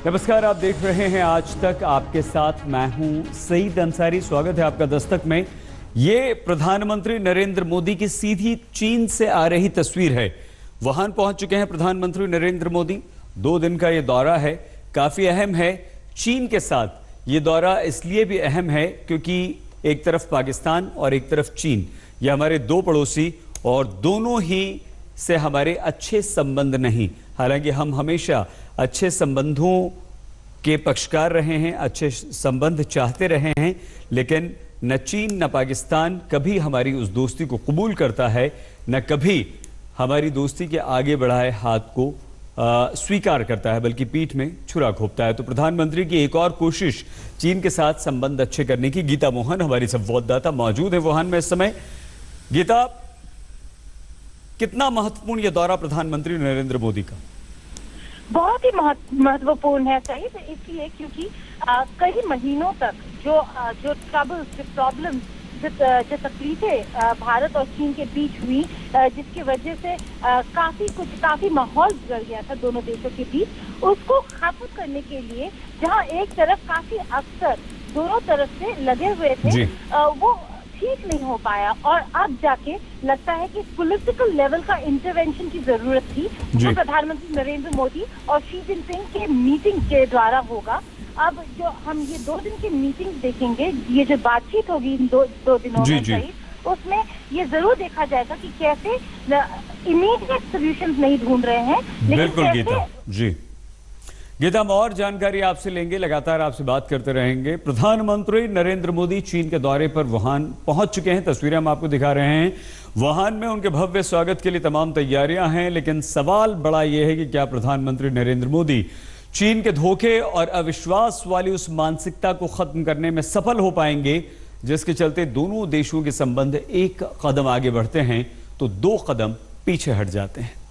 नमस्कार, आप देख रहे हैं आज तक। आपके साथ मैं हूं सईद अंसारी। स्वागत है आपका दस्तक में। ये प्रधानमंत्री नरेंद्र मोदी की सीधी चीन से आ रही तस्वीर है। वुहान पहुंच चुके हैं प्रधानमंत्री नरेंद्र मोदी। 2 दिन का ये दौरा है, काफी अहम है। चीन के साथ ये दौरा इसलिए भी अहम है क्योंकि एक तरफ पाकिस्तान और एक तरफ चीन, ये हमारे 2 पड़ोसी और दोनों ही से हमारे अच्छे संबंध नहीं। हालांकि हम हमेशा अच्छे संबंधों के पक्षकार रहे हैं, अच्छे संबंध चाहते रहे हैं, लेकिन न चीन न पाकिस्तान कभी हमारी उस दोस्ती को कबूल करता है, न कभी हमारी दोस्ती के आगे बढ़ाए हाथ को स्वीकार करता है, बल्कि पीठ में छुरा घोंपता है। तो प्रधानमंत्री की एक और कोशिश चीन के साथ संबंध अच्छे करने की। गीता मोहन हमारी संवाददाता मौजूद है वुहान में इस समय। गीता, कितना महत्वपूर्ण यह दौरा प्रधानमंत्री नरेंद्र मोदी का? बहुत ही महत्वपूर्ण है सईद, इसलिए क्योंकि कई महीनों तक जो ट्रबल्स, जो प्रॉब्लम्स, जो तकलीफें भारत और चीन के बीच हुई, जिसकी वजह से काफी माहौल बिगड़ गया था दोनों देशों के बीच, उसको खत्म करने के लिए जहां एक तरफ काफी अफसर दोनों तरफ से लगे हुए थे, वो ठीक नहीं हो पाया और अब जाके लगता है कि पॉलिटिकल लेवल का इंटरवेंशन की जरूरत थी, जो प्रधानमंत्री नरेंद्र मोदी और शी जिनपिंग के मीटिंग के द्वारा होगा। अब जो हम ये 2 दिन की मीटिंग देखेंगे, ये जो बातचीत होगी इन दो दिनों में सही, उसमें ये जरूर देखा जाएगा कि कैसे इमीडिएट सॉल्यूशंस नहीं ढूंढ रहे हैं, बिल्कुल गीता जी। गीता, हम और जानकारी आपसे लेंगे, लगातार आपसे बात करते रहेंगे। प्रधानमंत्री नरेंद्र मोदी चीन के दौरे पर वुहान पहुंच चुके हैं। तस्वीरें हम आपको दिखा रहे हैं। वुहान में उनके भव्य स्वागत के लिए तमाम तैयारियां हैं, लेकिन सवाल बड़ा यह है कि क्या प्रधानमंत्री नरेंद्र मोदी चीन के धोखे और अविश्वास वाली उस मानसिकता को खत्म करने में सफल हो पाएंगे, जिसके चलते दोनों देशों के संबंध एक कदम आगे बढ़ते हैं तो 2 कदम पीछे हट जाते हैं।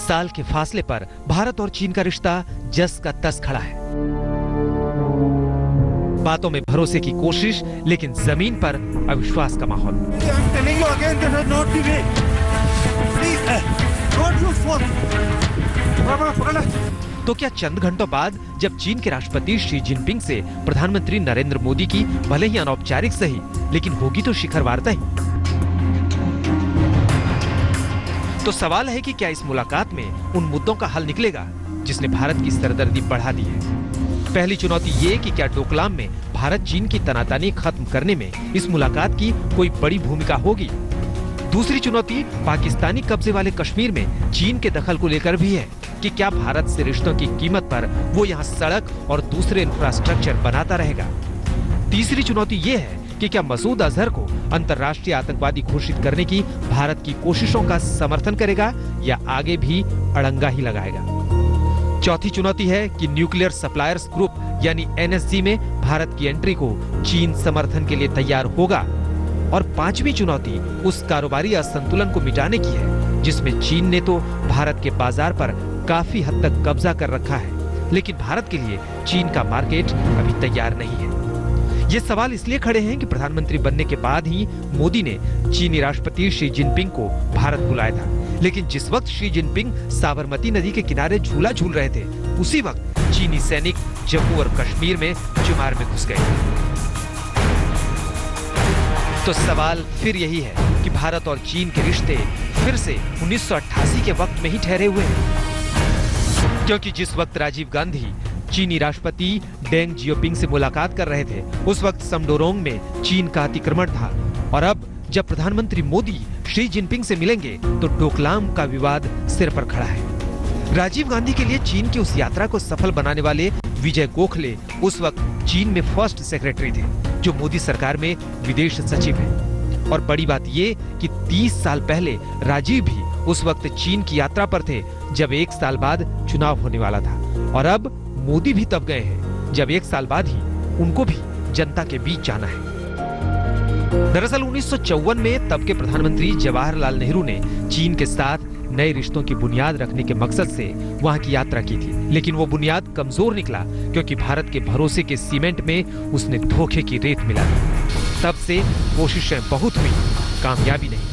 साल के फासले पर भारत और चीन का रिश्ता जस का तस खड़ा है। बातों में भरोसे की कोशिश, लेकिन जमीन पर अविश्वास का माहौल। तो क्या चंद घंटों बाद जब चीन के राष्ट्रपति शी जिनपिंग से प्रधानमंत्री नरेंद्र मोदी की भले ही अनौपचारिक सही, लेकिन होगी तो शिखर वार्ता ही। तो सवाल है कि क्या इस मुलाकात में उन मुद्दों का हल निकलेगा जिसने भारत की सरदर्दी बढ़ा दी है। पहली चुनौती ये कि क्या डोकलाम में भारत चीन की तनातनी खत्म करने में इस मुलाकात की कोई बड़ी भूमिका होगी। दूसरी चुनौती पाकिस्तानी कब्जे वाले कश्मीर में चीन के दखल को लेकर भी है कि क्या भारत से रिश्तों की कीमत पर वो यहाँ सड़क और दूसरे इंफ्रास्ट्रक्चर बनाता रहेगा। तीसरी चुनौती ये है कि क्या मसूद अजहर को अंतर्राष्ट्रीय आतंकवादी घोषित करने की भारत की कोशिशों का समर्थन करेगा या आगे भी अड़ंगा ही लगाएगा। चौथी चुनौती है कि न्यूक्लियर सप्लायर्स ग्रुप यानी एनएसजी में भारत की एंट्री को चीन समर्थन के लिए तैयार होगा। और पांचवी चुनौती उस कारोबारी असंतुलन को मिटाने की है जिसमें चीन ने तो भारत के बाजार पर काफी हद तक कब्जा कर रखा है, लेकिन भारत के लिए चीन का मार्केट अभी तैयार नहीं है। ये सवाल इसलिए खड़े हैं कि प्रधानमंत्री बनने के बाद ही मोदी ने चीनी राष्ट्रपति शी जिनपिंग को भारत बुलाया था, लेकिन जिस वक्त शी जिनपिंग साबरमती नदी के किनारे झूला झूल रहे थे, उसी वक्त चीनी सैनिक जम्मू और कश्मीर में चुमार में घुस गए। तो सवाल फिर यही है कि भारत और चीन के रिश्ते फिर से 1988 के वक्त में ही ठहरे हुए हैं, क्योंकि जिस वक्त राजीव गांधी चीनी राष्ट्रपति डेंग जियोपिंग से मुलाकात कर रहे थे, उस वक्त समडोरोंग में चीन का अतिक्रमण था। और अब जब प्रधानमंत्री मोदी शी जिनपिंग से मिलेंगे तो डोकलाम का विवाद सिर पर खड़ा है। राजीव गांधी के लिए चीन की उस यात्रा को सफल बनाने वाले विजय गोखले उस वक्त चीन में फर्स्ट सेक्रेटरी थे, जो मोदी सरकार में विदेश सचिव हैं। और बड़ी बात ये कि 30 साल पहले राजीव भी उस वक्त चीन की यात्रा पर थे, जब 1 साल बाद चुनाव होने वाला था। और अब मोदी भी तब गए हैं जब 1 साल बाद ही उनको भी जनता के बीच जाना है। दरअसल 1954 में तब के प्रधानमंत्री जवाहरलाल नेहरू ने चीन के साथ नए रिश्तों की बुनियाद रखने के मकसद से वहां की यात्रा की थी, लेकिन वो बुनियाद कमजोर निकला क्योंकि भारत के भरोसे के सीमेंट में उसने धोखे की रेत मिला दी। तब से कोशिशें बहुत हुई, कामयाबी नहीं।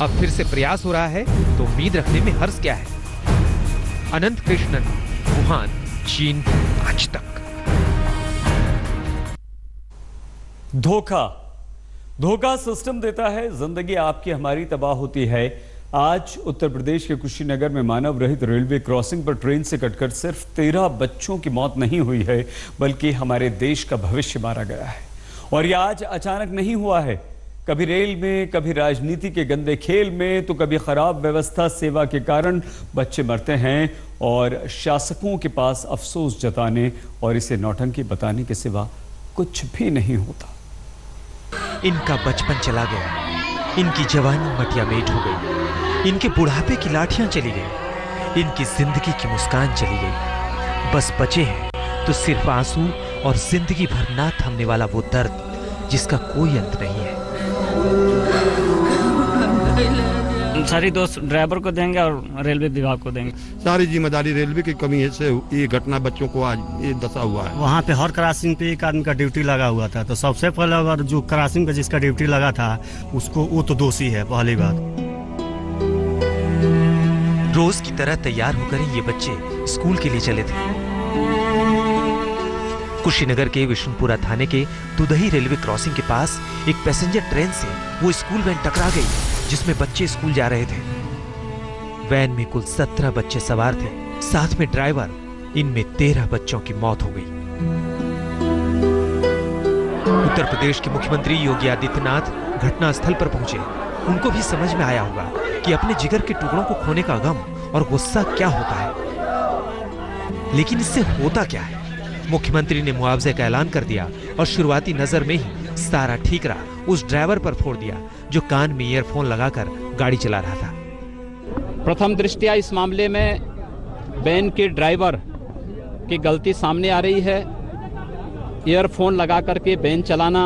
अब फिर से प्रयास हो रहा है तो उम्मीद रखने में हर्ज क्या है। अनंत कृष्णन, वुहान, चीन, आज तक। धोखा सिस्टम देता है, जिंदगी आपकी हमारी तबाह होती है। आज उत्तर प्रदेश के कुशीनगर में मानव रहित रेलवे क्रॉसिंग पर ट्रेन से कटकर सिर्फ 13 बच्चों की मौत नहीं हुई है, बल्कि हमारे देश का भविष्य मारा गया है। और यह आज अचानक नहीं हुआ है। कभी रेल में, कभी राजनीति के गंदे खेल में, तो कभी खराब व्यवस्था सेवा के कारण बच्चे मरते हैं और शासकों के पास अफसोस जताने और इसे नौटंकी बताने के सिवा कुछ भी नहीं होता। इनका बचपन चला गया, इनकी जवानी मटिया मेट हो गई, इनके बुढ़ापे की लाठियां चली गई, इनकी जिंदगी की मुस्कान चली गई। बस बचे हैं तो सिर्फ आंसू और जिंदगी भर ना थमने वाला वो दर्द जिसका कोई अंत नहीं है। सारी दोस्त ड्राइवर को देंगे और रेलवे विभाग को देंगे। सारी जिम्मेदारी रेलवे की कमी से ये घटना बच्चों को आज ये दशा हुआ है। वहाँ पे हर क्रॉसिंग पे एक आदमी का ड्यूटी लगा हुआ था, तो सबसे पहले अगर जो क्रॉसिंग पे जिसका ड्यूटी लगा था उसको, वो तो दोषी है। पहली बात, रोज की तरह तैयार होकर ये बच्चे स्कूल के लिए चले थे। कुशीनगर के विष्णुपुरा थाने के दुदही रेलवे क्रॉसिंग के पास एक पैसेंजर ट्रेन से वो स्कूल वैन टकरा गई जिसमें बच्चे स्कूल जा रहे थे। वैन में कुल 17 बच्चे सवार थे, साथ में ड्राइवर। इनमें 13 बच्चों की मौत हो गई। उत्तर प्रदेश के मुख्यमंत्री योगी आदित्यनाथ घटनास्थल पर पहुंचे। उनको भी समझ में आया होगा कि अपने जिगर के टुकड़ों को खोने का गम और गुस्सा क्या होता है, लेकिन इससे होता क्या है। मुख्यमंत्री ने मुआवजे का ऐलान कर दिया और शुरुआती नजर में ही सारा ठीकरा उस ड्राइवर पर फोड़ दिया जो कान में ईयरफोन लगाकर गाड़ी चला रहा था। प्रथम दृष्टया इस मामले में वैन के ड्राइवर की गलती सामने आ रही है। ईयरफोन लगा करके वैन चलाना,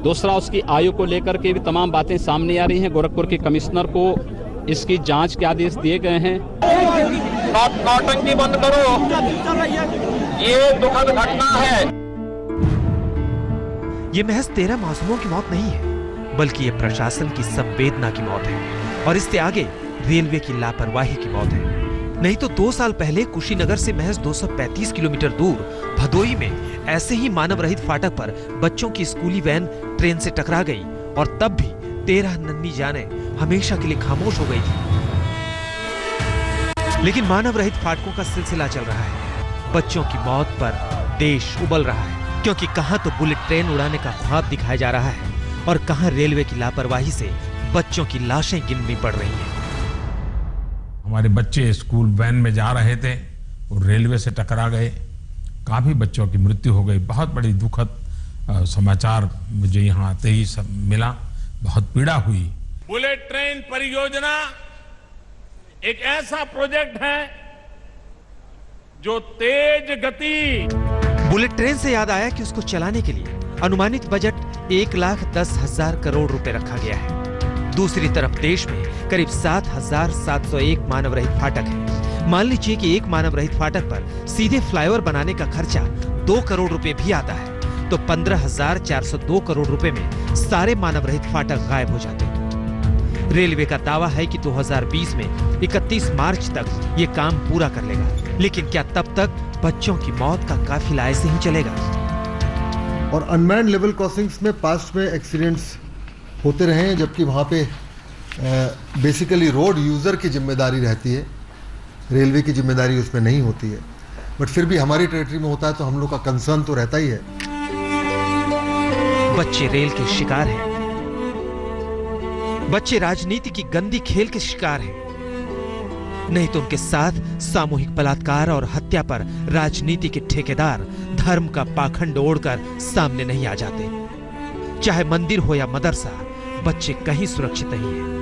दूसरा उसकी आयु को लेकर के भी तमाम बातें सामने आ रही हैं। गोरखपुर के कमिश्नर को इसकी जांच के आदेश दिए गए हैं। नौटंकी बंद करो, ये दुखद घटना है। ये महज 13 मासूमों की मौत नहीं है, बल्कि ये प्रशासन की संवेदना की मौत है और इससे आगे रेलवे की लापरवाही की मौत है। नहीं तो 2 साल पहले कुशीनगर से महज 235 किलोमीटर दूर भदोई में ऐसे ही मानव रहित फाटक पर बच्चों की स्कूली वैन ट्रेन से टकरा गई और तब भी 13 नन्ही जानें हमेशा के लिए खामोश हो गई थी। लेकिन मानव रहित फाटकों का सिलसिला चल रहा है। बच्चों की मौत पर देश उबल रहा है, क्योंकि कहां तो बुलेट ट्रेन उड़ाने का ख्वाब दिखाया जा रहा है और कहां रेलवे की लापरवाही से बच्चों की लाशें गिननी पड़ रही हैं। हमारे बच्चे स्कूल वैन में जा रहे थे और रेलवे से टकरा गए। काफी बच्चों की मृत्यु हो गई। बहुत बड़ी दुखद समाचार मुझे यहाँ आते ही सब मिला। बहुत पीड़ा हुई। बुलेट ट्रेन परियोजना एक ऐसा प्रोजेक्ट है जो तेज गति। बुलेट ट्रेन से याद आया कि उसको चलाने के लिए अनुमानित बजट 1,10,000 करोड़ रुपए रखा गया है। दूसरी तरफ देश में करीब 7,701 मानव रहित फाटक है। मान लीजिए कि एक मानव रहित फाटक पर सीधे फ्लाईओवर बनाने का खर्चा 2 करोड़ रुपए भी आता है, तो 15,402 करोड़ रुपए में सारे मानव रहित फाटक गायब हो जाते हैं। रेलवे का दावा है कि 2020 में 31 मार्च तक ये काम पूरा कर लेगा, लेकिन क्या तब तक बच्चों की मौत का काफिला ऐसे ही चलेगा? और अनमैन्ड लेवल क्रॉसिंग्स में पास्ट में एक्सीडेंट्स होते रहे हैं, जबकि वहाँ पे बेसिकली रोड यूज़र की जिम्मेदारी रहती है, रेलवे की जिम्मेदारी उसमें नहीं होती है। बट फिर भी हमारी टेरिटरी में होता है तो हम लोग का कंसर्न तो रहता ही है। बच्चे रेल के शिकार हैं, बच्चे राजनीति की गंदी खेल के शिकार हैं। नहीं तो उनके साथ सामूहिक बलात्कार और हत्या पर राजनीति के ठेकेदार धर्म का पाखंड ओढ़कर सामने नहीं आ जाते। चाहे मंदिर हो या मदरसा, बच्चे कहीं सुरक्षित नहीं हैं।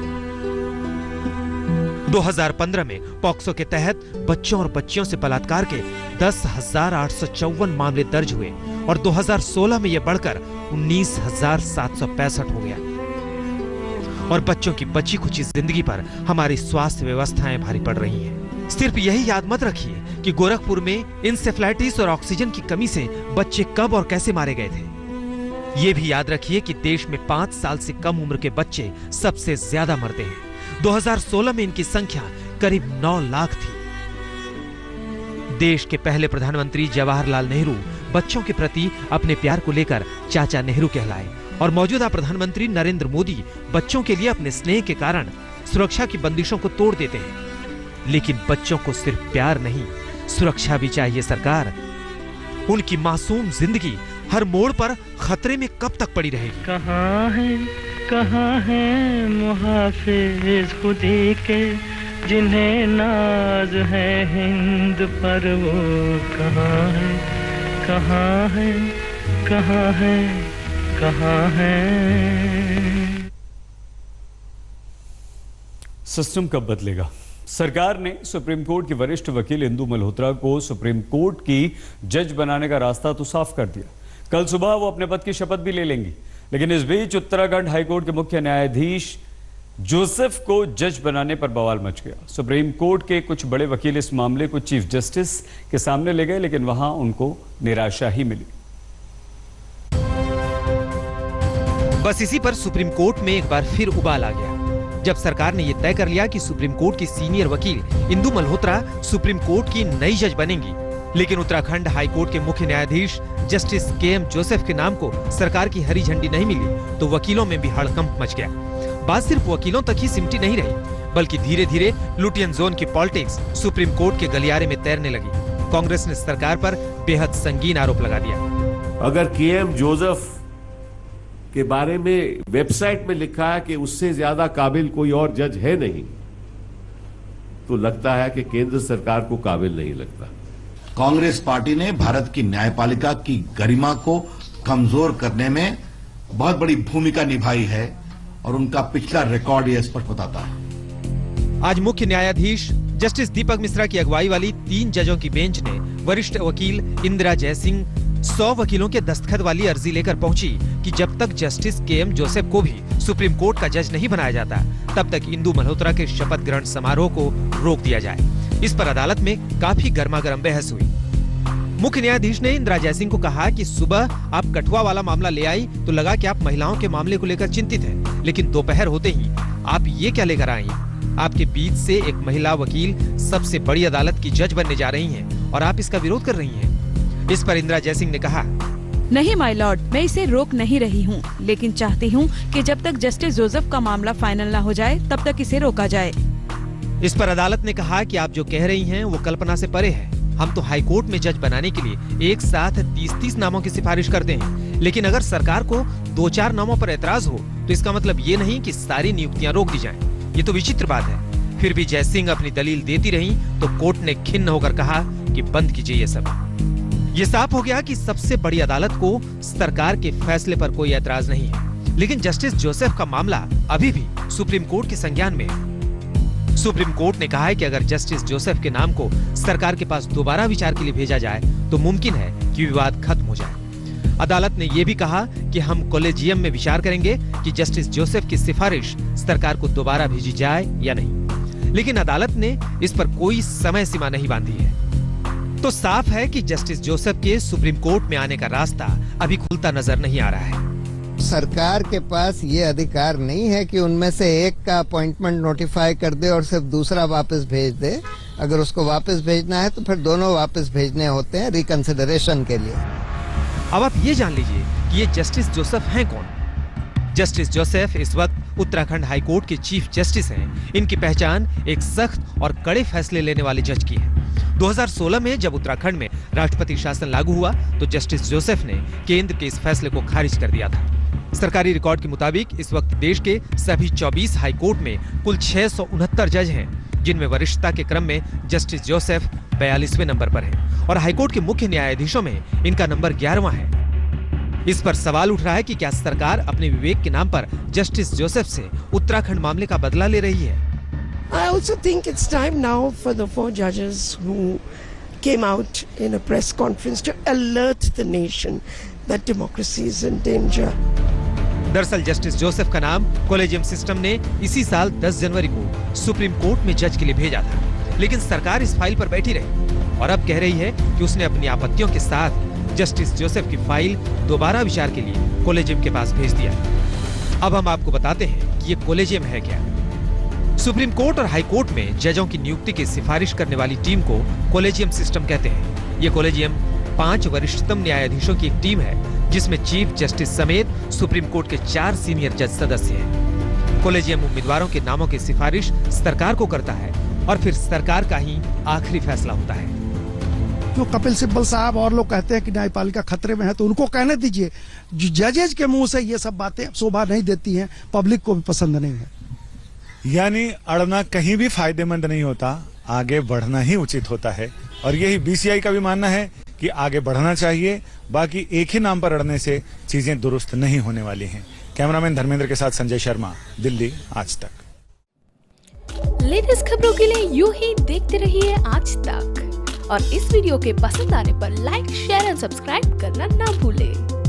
2015 में पॉक्सो के तहत बच्चों और बच्चियों से बलात्कार के 10,854 मामले दर्ज हुए और 2016 में यह बढ़कर 19,765 हो गया। और बच्चों की बची खुची जिंदगी पर हमारी स्वास्थ्य व्यवस्थाएं भारी पड़ रही हैं। सिर्फ यही याद मत रखिए कि गोरखपुर में इंसेफ्लाइटिस और ऑक्सीजन की कमी से बच्चे कब और कैसे मारे गए थे। ये भी याद रखिए कि देश में 5 साल से कम उम्र के बच्चे सबसे ज्यादा मरते हैं। 2016 में इनकी संख्या करीब 9 लाख थी। देश के पहले प्रधानमंत्री जवाहरलाल नेहरू बच्चों के प्रति अपने प्यार को लेकर चाचा नेहरू कहलाए और मौजूदा प्रधानमंत्री नरेंद्र मोदी बच्चों के लिए अपने स्नेह के कारण सुरक्षा की बंदिशों को तोड़ देते हैं। लेकिन बच्चों को सिर्फ प्यार नहीं, सुरक्षा भी चाहिए सरकार। उनकी मासूम जिंदगी हर मोड़ पर खतरे में कब तक पड़ी रहेगी? कहाँ है मुहाफिज खुदी के जिन्हें नाज है हिंद पर, वो कहाँ है, कहाँ है, कहाँ है, कहाँ है। सिस्टम कब बदलेगा? सरकार ने सुप्रीम कोर्ट की वरिष्ठ वकील इंदु मल्होत्रा को सुप्रीम कोर्ट की जज बनाने का रास्ता तो साफ कर दिया। कल सुबह वो अपने पद की शपथ भी ले लेंगी। लेकिन इस बीच उत्तराखंड हाईकोर्ट के मुख्य न्यायाधीश जोसेफ को जज बनाने पर बवाल मच गया। सुप्रीम कोर्ट के कुछ बड़े वकील इस मामले को चीफ जस्टिस के सामने ले गए, लेकिन वहां उनको निराशा ही मिली। बस इसी पर सुप्रीम कोर्ट में एक बार फिर उबाल आ गया, जब सरकार ने यह तय कर लिया कि सुप्रीम कोर्ट की सीनियर वकील इंदु मल्होत्रा सुप्रीम कोर्ट की नई जज बनेंगी। लेकिन उत्तराखंड हाईकोर्ट के मुख्य न्यायाधीश जस्टिस के.एम. जोसेफ के नाम को सरकार की हरी झंडी नहीं मिली तो वकीलों में भी हड़कंप मच गया। बात सिर्फ वकीलों तक ही सिमटी नहीं रही, बल्कि धीरे धीरे लुटियन जोन की पॉलिटिक्स सुप्रीम कोर्ट के गलियारे में तैरने लगी। कांग्रेस ने सरकार पर बेहद संगीन आरोप लगा दिया। अगर के.एम. जोसेफ के बारे में वेबसाइट में लिखा है कि उससे ज्यादा काबिल कोई और जज है नहीं, तो लगता है कि केंद्र सरकार को काबिल नहीं लगता। कांग्रेस पार्टी ने भारत की न्यायपालिका की गरिमा को कमजोर करने में बहुत बड़ी भूमिका निभाई है और उनका पिछला रिकॉर्ड यह स्पष्ट बताता है। आज मुख्य न्यायाधीश जस्टिस दीपक मिश्रा की अगुवाई वाली 3 जजों की बेंच ने वरिष्ठ वकील इंदिरा जयसिंह 100 वकीलों के दस्तखत वाली अर्जी लेकर पहुंची कि जब तक जस्टिस के.एम. जोसेफ को भी सुप्रीम कोर्ट का जज नहीं बनाया जाता, तब तक इंदु मल्होत्रा के शपथ ग्रहण समारोह को रोक दिया जाए। इस पर अदालत में काफी गर्मागर्म बहस हुई। मुख्य न्यायाधीश ने इंदिरा जयसिंह को कहा कि सुबह आप कठुआ वाला मामला ले आई तो लगा कि आप महिलाओं के मामले को लेकर चिंतित हैं, लेकिन दोपहर होते ही आप ये क्या लेकर आई? आपके बीच से एक महिला वकील सबसे बड़ी अदालत की जज बनने जा रही हैं और आप इसका विरोध कर रही हैं। इस पर इंदिरा जयसिंह ने कहा, नहीं माय लॉर्ड, मैं इसे रोक नहीं रही हूँ, लेकिन चाहती हूँ कि जब तक जस्टिस जोसेफ का मामला फाइनल ना हो जाए तब तक इसे रोका जाए। इस पर अदालत ने कहा कि आप जो कह रही हैं वो कल्पना से परे है। हम तो हाईकोर्ट में जज बनाने के लिए एक साथ 30-30 नामों की सिफारिश करते हैं, लेकिन अगर सरकार को 2-4 नामों पर ऐतराज हो तो इसका मतलब ये नहीं कि सारी नियुक्तियां रोक दी जाएं। ये तो विचित्र बात है। फिर भी जयसिंह अपनी दलील देती रही तो कोर्ट ने खिन्न होकर कहा कि बंद कीजिए ये सब। ये साफ हो गया कि सबसे बड़ी अदालत को सरकार के फैसले पर कोई ऐतराज नहीं है, लेकिन जस्टिस जोसेफ का मामला अभी भी सुप्रीम कोर्ट के संज्ञान में है। सुप्रीम कोर्ट ने कहा है कि अगर जस्टिस जोसेफ के नाम को सरकार के पास दोबारा विचार के लिए भेजा जाए तो मुमकिन है कि विवाद खत्म हो जाए। अदालत ने यह भी कहा कि हम कॉलेजियम में विचार करेंगे कि जस्टिस जोसेफ की सिफारिश सरकार को दोबारा भेजी जाए या नहीं, लेकिन अदालत ने इस पर कोई समय सीमा नहीं बांधी है। तो साफ है कि जस्टिस जोसेफ के सुप्रीम कोर्ट में आने का रास्ता अभी खुलता नजर नहीं आ रहा है। सरकार के पास ये अधिकार नहीं है कि उनमें से एक का अपॉइंटमेंट नोटिफाई कर दे और सिर्फ दूसरा वापस भेज दे। अगर उसको वापस भेजना है तो फिर दोनों वापस भेजने होते हैं रिकंसिडरेशन के लिए। अब आप ये जान लीजिए कि ये जस्टिस जोसेफ हैं कौन। जस्टिस जोसेफ इस वक्त उत्तराखंड हाईकोर्ट के चीफ जस्टिस हैं। इनकी पहचान एक सख्त और कड़े फैसले लेने वाले जज की है। 2016 में जब उत्तराखंड में राष्ट्रपति शासन लागू हुआ तो जस्टिस जोसेफ ने केंद्र के इस फैसले को खारिज कर दिया था। सरकारी रिकॉर्ड के मुताबिक इस वक्त देश के सभी 24 हाई कोर्ट में कुल 669 जज हैं, जिनमें वरिष्ठता के क्रम में जस्टिस जोसेफ 42वें नंबर पर हैं और हाईकोर्ट के मुख्य न्यायाधीशों में इनका नंबर 11वां है। इस पर सवाल उठ रहा है कि क्या सरकार अपने विवेक के नाम पर जस्टिस जोसेफ से उत्तराखंड मामले का बदला ले रही है। I also think it's time now for the 4 judges who came out in a press conference to alert the nation that democracy is in danger. दरअसल जस्टिस जोसेफ का नाम कॉलेजियम सिस्टम ने इसी साल 10 जनवरी को सुप्रीम कोर्ट में जज के लिए भेजा था, लेकिन सरकार इस फाइल पर बैठी रही और अब कह रही है कि उसने अपनी आपत्तियों के साथ जस्टिस जोसेफ की फाइल दोबारा विचार के लिए कॉलेजियम के पास भेज दिया। अब हम आपको बताते हैं कि ये कॉलेजियम है क्या। सुप्रीम कोर्ट और हाई कोर्ट में जजों की नियुक्ति की सिफारिश करने वाली टीम को कॉलेजियम सिस्टम कहते हैं। ये कॉलेजियम 5 वरिष्ठतम न्यायाधीशों की एक टीम है जिसमें चीफ जस्टिस समेत सुप्रीम कोर्ट के 4 सीनियर जज सदस्य हैं। कॉलेजियम उम्मीदवारों के नामों की सिफारिश सरकार को करता है और फिर सरकार का ही आखिरी फैसला होता है। जो कपिल सिब्बल साहब और लोग कहते हैं कि न्यायपालिका खतरे में है, तो उनको कहने दीजिए। जजेज के मुंह से ये सब बातें शोभा नहीं देती हैं, पब्लिक को भी पसंद नहीं है। यानी अड़ना कहीं भी फायदेमंद नहीं होता, आगे बढ़ना ही उचित होता है और यही बीसीआई का भी मानना है कि आगे बढ़ना चाहिए। बाकी एक ही नाम पर अड़ने से चीजें दुरुस्त नहीं होने वाली हैं। कैमरामैन धर्मेंद्र के साथ संजय शर्मा, दिल्ली, आज तक। लेटेस्ट खबरों के लिए यूं ही देखते रहिए आज तक और इस वीडियो के पसंद आने पर लाइक, शेयर एंड सब्सक्राइब करना ना भूलें।